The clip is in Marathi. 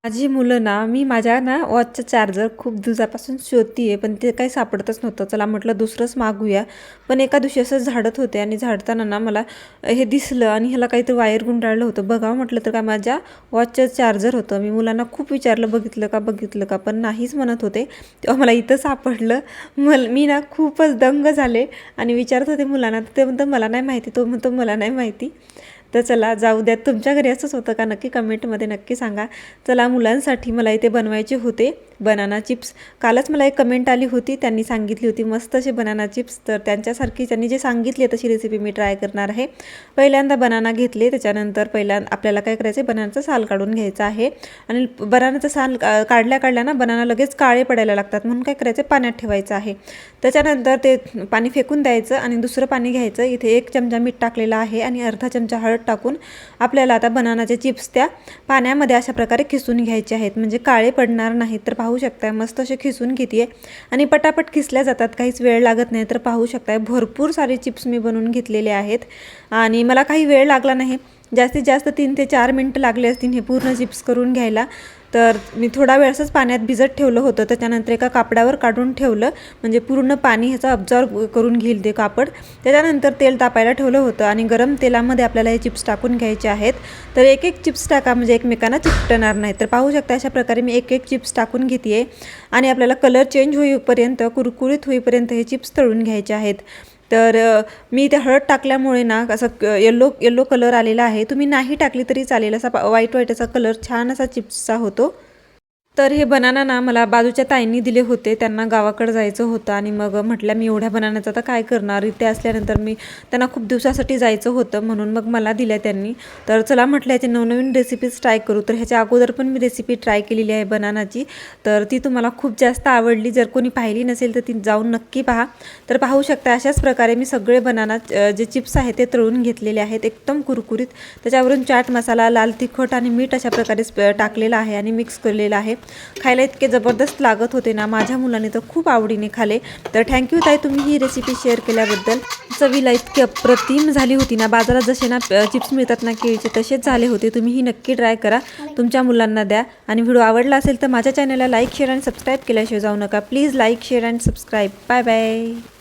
माझी मुलं ना, मी माझ्या ना वॉचचं चार्जर खूप दिवसापासून शोधती आहे, पण ते काही सापडतच नव्हतं. चला म्हटलं दुसरंच मागूया. पण एका दिवशी असं झाडत होते आणि झाडताना ना मला हे दिसलं आणि ह्याला काहीतरी वायर गुंडाळलं होतं. बघावं म्हटलं तर काय माझ्या वॉचचं चार्जर होतं. मी मुलांना खूप विचारलं, बघितलं का बघितलं का, पण नाहीच म्हणत होते. तेव्हा मला इथं सापडलं. मी ना खूपच दंग झाले आणि विचारत होते मुलांना, तर ते म्हणतं मला नाही माहिती, तो म्हणतो मला नाही माहिती. तर चला जाऊ द्यात. तुमच्या घरी असंच होतं का नक्की कमेंटमध्ये नक्की सांगा. चला मुलांसाठी मला इथे बनवायचे होते बनाना चिप्स. कालच मला एक कमेंट आली होती, त्यांनी सांगितली होती मस्त असे बनाना चिप्स. तर त्यांच्यासारखी त्यांनी जे सांगितली तशी रेसिपी मी ट्राय करणार आहे. पहिल्यांदा बनाना घेतले, त्याच्यानंतर आपल्याला काय करायचं आहे, बनानाचं साल काढून घ्यायचं आहे. आणि बनानाचं साल काढल्या ना बनाना लगेच काळे पडायला लागतात, म्हणून काय करायचं पाण्यात ठेवायचं आहे. त्याच्यानंतर ते पाणी फेकून द्यायचं आणि दुसरं पाणी घ्यायचं. इथे 1 चमचा मीठ टाकलेला आहे आणि अर्धा चमचा हळद टाकून आपल्याला आता बनानाचे चिप्स त्या पाण्यामध्ये अशा प्रकारे खिसून घ्यायचे आहेत, म्हणजे काळे पडणार नाहीत. तर पाहू शकताय मस्त असे खिसून घेते आणि पटापट खिसल्या जातात, काहीच वेळ लागत नाही. तर पाहू शकताय भरपूर सारे चिप्स मी बनवून घेतलेले आहेत आणि मला काही वेळ लागला नाही. जास्तीत जास्त 3 ते 4 मिनटं लागले असतील हे पूर्ण चिप्स करून घ्यायला. तर मी थोडा वेळ असंच पाण्यात भिजत ठेवलं होतं. त्याच्यानंतर एका कापडावर काढून ठेवलं, म्हणजे पूर्ण पाणी ह्याचा अब्झॉर्ब करून घेईल ते कापड. त्याच्यानंतर तेल तापायला ठेवलं होतं आणि गरम तेलामध्ये आपल्याला हे चिप्स टाकून घ्यायचे आहेत. तर एक एक चिप्स टाका, म्हणजे एकमेकांना चिकटणार नाही. तर पाहू शकता अशा प्रकारे मी एक एक चिप्स टाकून घेते आहे आणि आपल्याला कलर चेंज होईपर्यंत, कुरकुरीत होईपर्यंत हे चिप्स तळून घ्यायचे आहेत. तर मी ते हळद टाकल्यामुळे ना असं येलो कलर आलेला आहे. तुम्ही नाही टाकली तरी चालेल, असा व्हाईट असा कलर छान असा चिप्सचा होतो. तर हे बनाना ना मला बाजूच्या ताईंनी दिले होते, त्यांना गावाकडे जायचं होतं आणि मग म्हटलं मी एवढ्या बनानाचं आता काय करणार. इथे असल्यानंतर त्यांना खूप दिवसासाठी जायचं होतं, म्हणून मग मला दिल्या त्यांनी. तर चला म्हटलं ह्याचे नवनवीन रेसिपीज ट्राय करू. तर ह्याच्या अगोदर पण मी रेसिपी ट्राय केलेली आहे बनानाची, तर ती तुम्हाला खूप जास्त आवडली. जर कोणी पाहिली नसेल तर ती जाऊन नक्की पहा. तर पाहू शकता अशाच प्रकारे मी सगळे बनाना जे चिप्स आहेत ते तळून घेतलेले आहेत, एकदम कुरकुरीत. त्याच्यावरून चाट मसाला, लाल तिखट आणि मीठ अशा प्रकारे टाकलेलं आहे आणि मिक्स केलेलं आहे. खायला इतके जबरदस्त लागत होते ना, माझ्या मुलाने तर खूप आवडीने खाले. तर थँक्यू ताई, तुम्ही ही रेसिपी शेअर केल्याबद्दल. चवीला इतकी अप्रतिम झाली होती ना, बाजारात जसे ना चिप्स मिळतात ना केळीचे, तसेच झाले होते. तुम्ही ही नक्की ट्राय करा, तुमच्या मुलांना द्या. आणि व्हिडिओ आवडला असेल तर माझ्या चॅनलला लाईक, शेअर आणि सबस्क्राईब केल्याशिवाय जाऊ नका. प्लीज लाईक, शेअर आणि सबस्क्राईब. Bye bye.